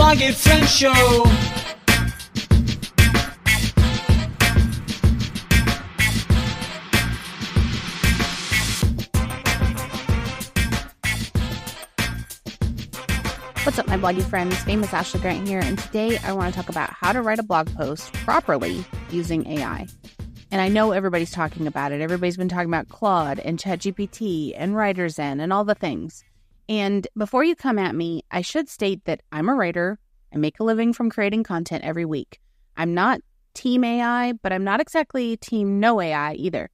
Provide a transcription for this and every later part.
Blog It Friends Show. What's up, my bloggy friends? Famous Ashley Grant here, and today I want to talk about how to write a blog post properly using AI. And I know everybody's talking about it. Everybody's been talking about Claude and ChatGPT and WriterZen and all the things. And before you come at me, I should state that I'm a writer. I make a living from creating content every week. I'm not team AI, but I'm not exactly team no AI either.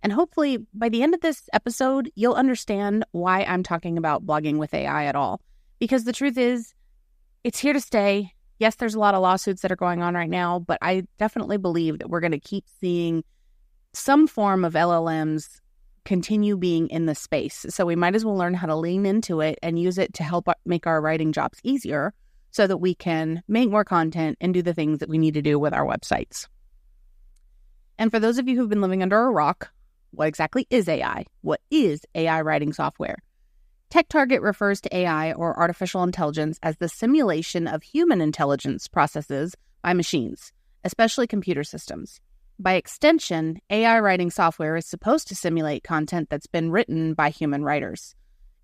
And hopefully by the end of this episode, you'll understand why I'm talking about blogging with AI at all. Because the truth is, it's here to stay. Yes, there's a lot of lawsuits that are going on right now, but I definitely believe that we're going to keep seeing some form of LLMs continue being in the space. So we might as well learn how to lean into it and use it to help make our writing jobs easier so that we can make more content and do the things that we need to do with our websites. And for those of you who've been living under a rock, what exactly is AI? What is AI writing software? TechTarget refers to AI, or artificial intelligence, as the simulation of human intelligence processes by machines, especially computer systems. By extension, AI writing software is supposed to simulate content that's been written by human writers.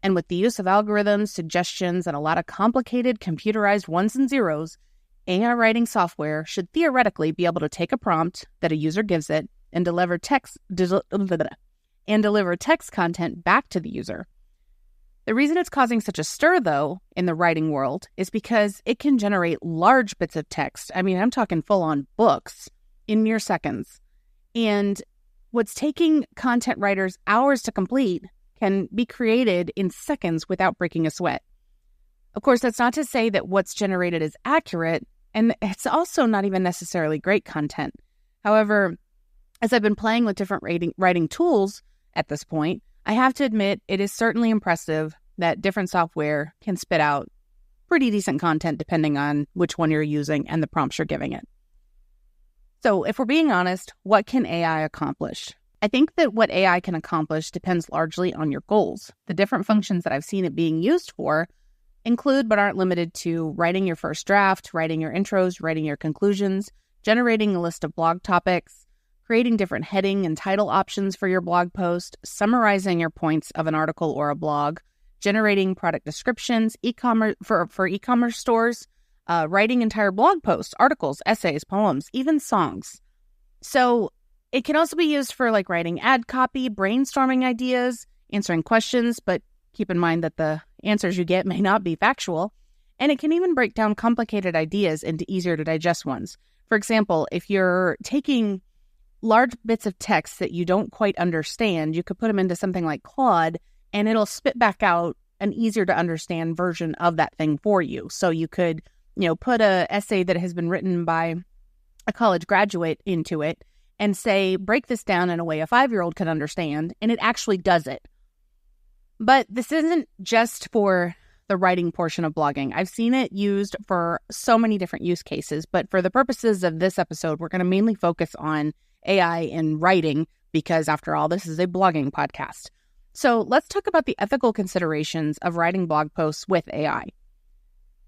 And with the use of algorithms, suggestions, and a lot of complicated computerized ones and zeros, AI writing software should theoretically be able to take a prompt that a user gives it and deliver text content back to the user. The reason it's causing such a stir, though, in the writing world is because it can generate large bits of text. I mean, I'm talking full-on books in mere seconds. And what's taking content writers hours to complete can be created in seconds without breaking a sweat. Of course, that's not to say that what's generated is accurate, and it's also not even necessarily great content. However, as I've been playing with different writing tools at this point, I have to admit, it is certainly impressive that different software can spit out pretty decent content depending on which one you're using and the prompts you're giving it. So if we're being honest, what can AI accomplish? I think that what AI can accomplish depends largely on your goals. The different functions that I've seen it being used for include but aren't limited to writing your first draft, writing your intros, writing your conclusions, generating a list of blog topics, creating different heading and title options for your blog post, summarizing your points of an article or a blog, generating product descriptions, e-commerce for e-commerce stores, writing entire blog posts, articles, essays, poems, even songs. So it can also be used for like writing ad copy, brainstorming ideas, answering questions, but keep in mind that the answers you get may not be factual. And it can even break down complicated ideas into easier to digest ones. For example, if you're taking large bits of text that you don't quite understand, you could put them into something like Claude, and it'll spit back out an easier to understand version of that thing for you. So you could, put a essay that has been written by a college graduate into it and say, break this down in a way a 5-year-old can understand, and it actually does it. But this isn't just for the writing portion of blogging. I've seen it used for so many different use cases, but for the purposes of this episode, we're going to mainly focus on AI in writing because, after all, this is a blogging podcast. So let's talk about the ethical considerations of writing blog posts with AI.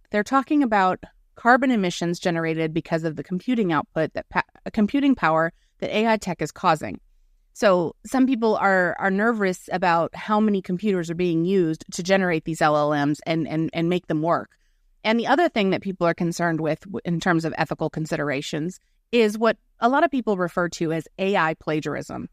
They're talking about carbon emissions generated because of the computing power that AI tech is causing. So some people are nervous about how many computers are being used to generate these LLMs and make them work. And the other thing that people are concerned with in terms of ethical considerations is what a lot of people refer to as AI plagiarism.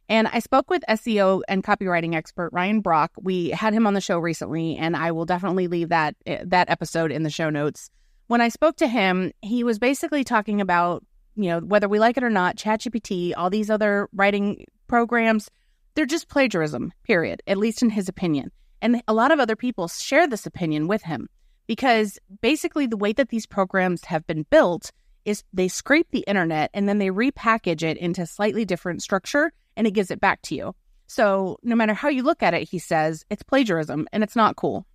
And I spoke with SEO and copywriting expert Ryan Brock. We had him on the show recently, and I will definitely leave that episode in the show notes. When I spoke to him, he was basically talking about, whether we like it or not, ChatGPT, all these other writing programs, they're just plagiarism, period, at least in his opinion. And a lot of other people share this opinion with him because basically the way that these programs have been built is they scrape the internet and then they repackage it into slightly different structure and it gives it back to you. So no matter how you look at it, he says, it's plagiarism and it's not cool.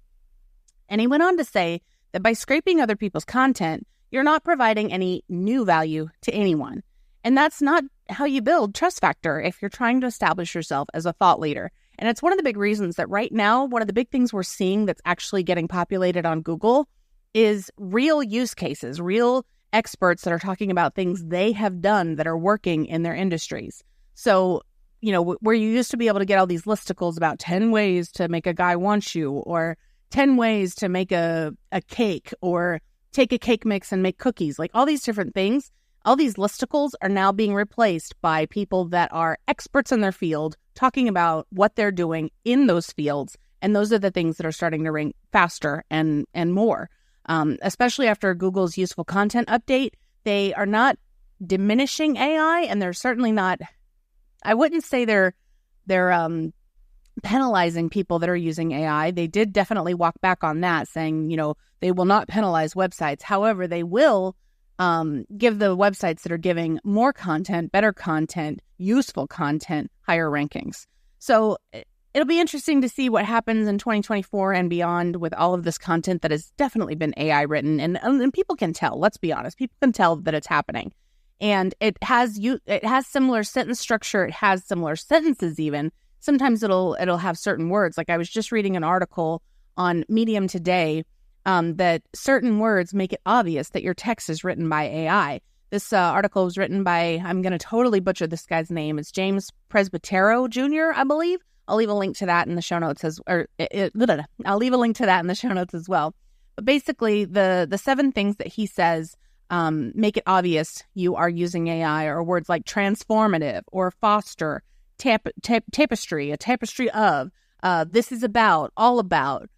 And he went on to say that by scraping other people's content, you're not providing any new value to anyone. And that's not how you build trust factor if you're trying to establish yourself as a thought leader. And it's one of the big reasons that right now, one of the big things we're seeing that's actually getting populated on Google is real use cases, real experts that are talking about things they have done that are working in their industries. So, where you used to be able to get all these listicles about 10 ways to make a guy want you, or 10 ways to make a cake, or take a cake mix and make cookies, like all these different things, all these listicles are now being replaced by people that are experts in their field talking about what they're doing in those fields. And those are the things that are starting to rank faster and more. Especially after Google's useful content update, they are not diminishing AI, and they're certainly not, I wouldn't say they're penalizing people that are using AI. They did definitely walk back on that, saying, they will not penalize websites. However, they will give the websites that are giving more content, better content, useful content, higher rankings. So it'll be interesting to see what happens in 2024 and beyond with all of this content that has definitely been AI written. And people can tell, let's be honest, people can tell that it's happening. And it has similar sentence structure. It has similar sentences even. Sometimes it'll have certain words. Like I was just reading an article on Medium today that certain words make it obvious that your text is written by AI. This article was written by, I'm going to totally butcher this guy's name. It's James Presbitero Jr., I believe. I'll leave a link to that in the show notes I'll leave a link to that in the show notes as well. But basically, the 7 things that he says make it obvious you are using AI are words like transformative or foster, tapestry, a tapestry of, this is about, all about,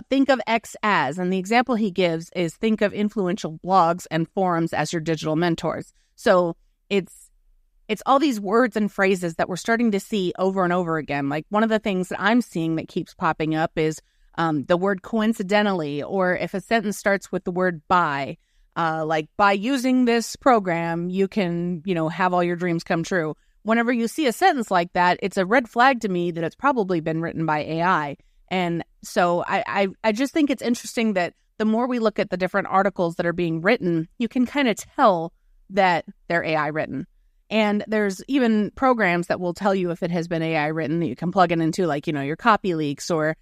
think of X as. And the example he gives is think of influential blogs and forums as your digital mentors. So it's all these words and phrases that we're starting to see over and over again. Like one of the things that I'm seeing that keeps popping up is the word coincidentally, or if a sentence starts with the word by, like by using this program, you can, have all your dreams come true. Whenever you see a sentence like that, it's a red flag to me that it's probably been written by AI. And so I just think it's interesting that the more we look at the different articles that are being written, you can kind of tell that they're AI written. And there's even programs that will tell you if it has been AI written that you can plug it into, like, your Copy Leaks, or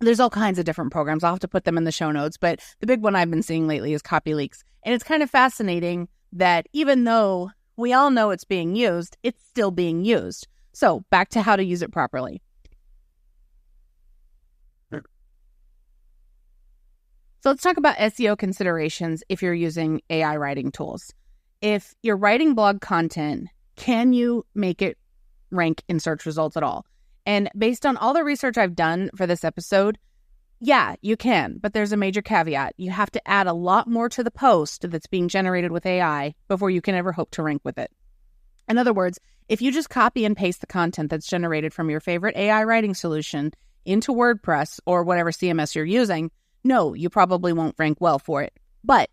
there's all kinds of different programs. I'll have to put them in the show notes. But the big one I've been seeing lately is Copy Leaks. And it's kind of fascinating that even though we all know it's being used, it's still being used. So back to how to use it properly. So let's talk about SEO considerations if you're using AI writing tools. If you're writing blog content, can you make it rank in search results at all? And based on all the research I've done for this episode, yeah, you can, but there's a major caveat. You have to add a lot more to the post that's being generated with AI before you can ever hope to rank with it. In other words, if you just copy and paste the content that's generated from your favorite AI writing solution into WordPress or whatever CMS you're using, no, you probably won't rank well for it. But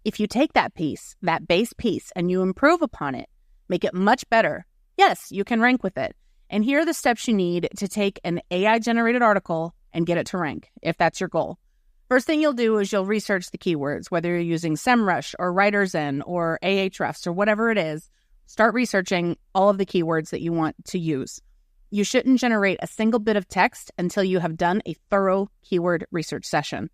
if you take that piece, that base piece, and you improve upon it, make it much better, yes, you can rank with it. And here are the steps you need to take an AI-generated article and get it to rank, if that's your goal. First thing you'll do is you'll research the keywords, whether you're using SEMrush or WriterZen or Ahrefs or whatever it is. Start researching all of the keywords that you want to use. You shouldn't generate a single bit of text until you have done a thorough keyword research session.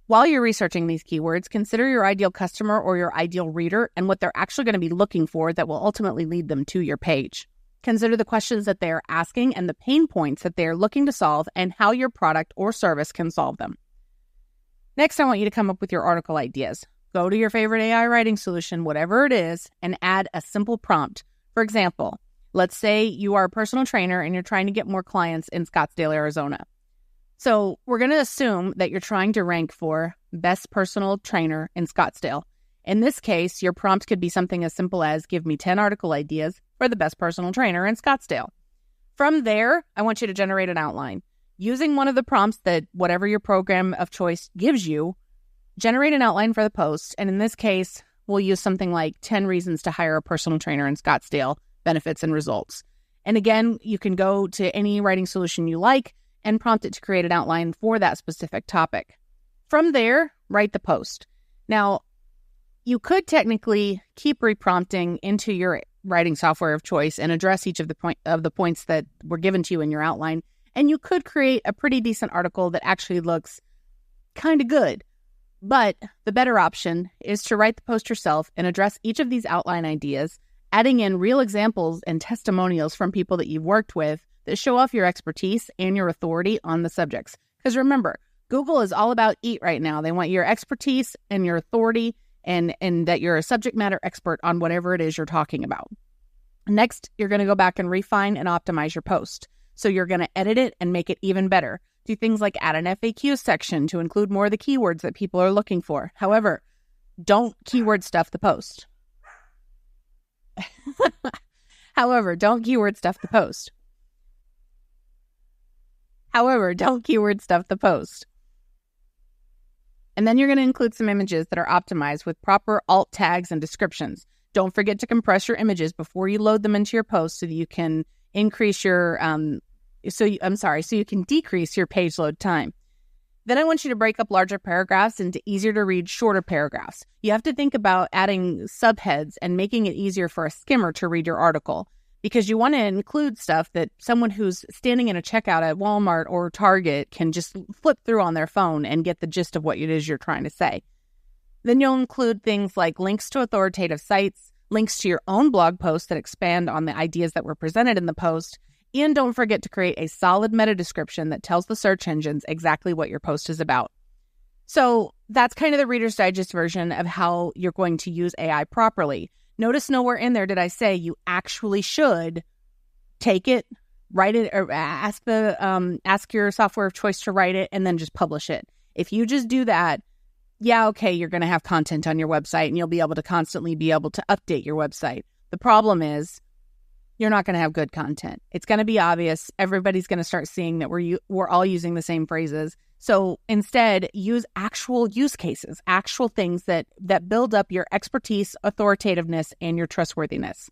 While you're researching these keywords, consider your ideal customer or your ideal reader and what they're actually going to be looking for that will ultimately lead them to your page. Consider the questions that they are asking and the pain points that they are looking to solve and how your product or service can solve them. Next, I want you to come up with your article ideas. Go to your favorite AI writing solution, whatever it is, and add a simple prompt. For example, let's say you are a personal trainer and you're trying to get more clients in Scottsdale, Arizona. So we're going to assume that you're trying to rank for best personal trainer in Scottsdale. In this case, your prompt could be something as simple as give me 10 article ideas for the best personal trainer in Scottsdale. From there, I want you to generate an outline. Using one of the prompts that whatever your program of choice gives you, generate an outline for the post. And in this case, we'll use something like 10 reasons to hire a personal trainer in Scottsdale, benefits and results. And again, you can go to any writing solution you like and prompt it to create an outline for that specific topic. From there, write the post. Now, you could technically keep reprompting into your writing software of choice and address each of the points that were given to you in your outline. And you could create a pretty decent article that actually looks kind of good. But the better option is to write the post yourself and address each of these outline ideas, adding in real examples and testimonials from people that you've worked with that show off your expertise and your authority on the subjects. Because remember, Google is all about EAT right now. They want your expertise and your authority and that you're a subject matter expert on whatever it is you're talking about. Next, you're going to go back and refine and optimize your post. So you're going to edit it and make it even better. Do things like add an FAQ section to include more of the keywords that people are looking for. However, don't keyword stuff the post. Don't keyword stuff the post. And then you're going to include some images that are optimized with proper alt tags and descriptions. Don't forget to compress your images before you load them into your post so that you can increase your so you can decrease your page load time. Then I want you to break up larger paragraphs into easier to read shorter paragraphs. You have to think about adding subheads and making it easier for a skimmer to read your article, because you want to include stuff that someone who's standing in a checkout at Walmart or Target can just flip through on their phone and get the gist of what it is you're trying to say. Then you'll include things like links to authoritative sites, links to your own blog posts that expand on the ideas that were presented in the post, and don't forget to create a solid meta description that tells the search engines exactly what your post is about. So that's kind of the Reader's Digest version of how you're going to use AI properly. Notice nowhere in there did I say you actually should take it, write it, or ask your software of choice to write it, and then just publish it. If you just do that, yeah, okay, you're going to have content on your website, and you'll be able to constantly be able to update your website. The problem is you're not going to have good content. It's going to be obvious. Everybody's going to start seeing that we're all using the same phrases. So instead, use actual use cases, actual things that build up your expertise, authoritativeness, and your trustworthiness.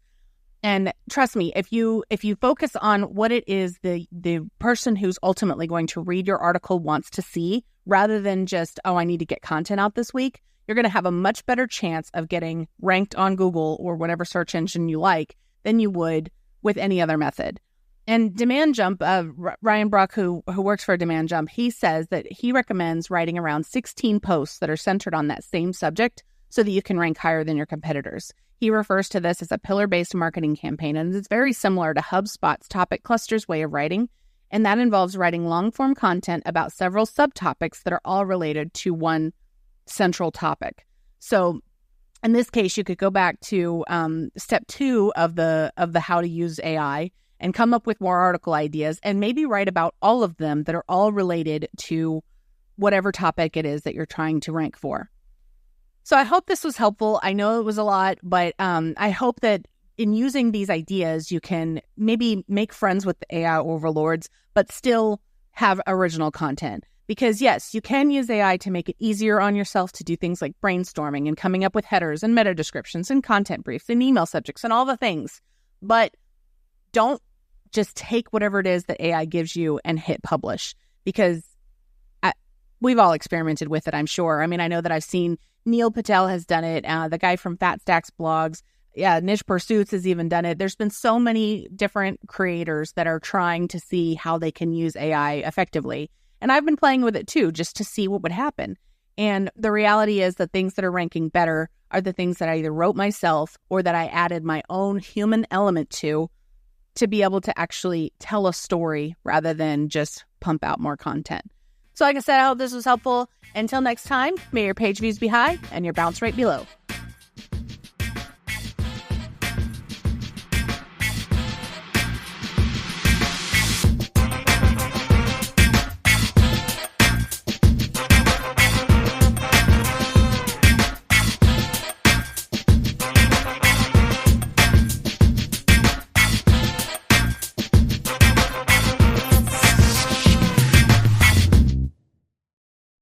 And trust me, if you focus on what it is the person who's ultimately going to read your article wants to see, rather than just, I need to get content out this week, you're going to have a much better chance of getting ranked on Google or whatever search engine you like than you would with any other method. And Demand Jump, Ryan Brock, who works for Demand Jump, he says that he recommends writing around 16 posts that are centered on that same subject so that you can rank higher than your competitors. He refers to this as a pillar-based marketing campaign, and it's very similar to HubSpot's topic clusters way of writing, and that involves writing long-form content about several subtopics that are all related to one central topic. So in this case, you could go back to step 2 of the how to use AI and come up with more article ideas and maybe write about all of them that are all related to whatever topic it is that you're trying to rank for. So I hope this was helpful. I know it was a lot, but I hope that in using these ideas, you can maybe make friends with the AI overlords, but still have original content. Because yes, you can use AI to make it easier on yourself to do things like brainstorming and coming up with headers and meta descriptions and content briefs and email subjects and all the things. But don't just take whatever it is that AI gives you and hit publish, because we've all experimented with it, I'm sure. I mean, I know that I've seen Neil Patel has done it. The guy from Fat Stacks blogs. Yeah, Niche Pursuits has even done it. There's been so many different creators that are trying to see how they can use AI effectively. And I've been playing with it too, just to see what would happen. And the reality is that things that are ranking better are the things that I either wrote myself or that I added my own human element to be able to actually tell a story rather than just pump out more content. So like I said, I hope this was helpful. Until next time, may your page views be high and your bounce rate be low.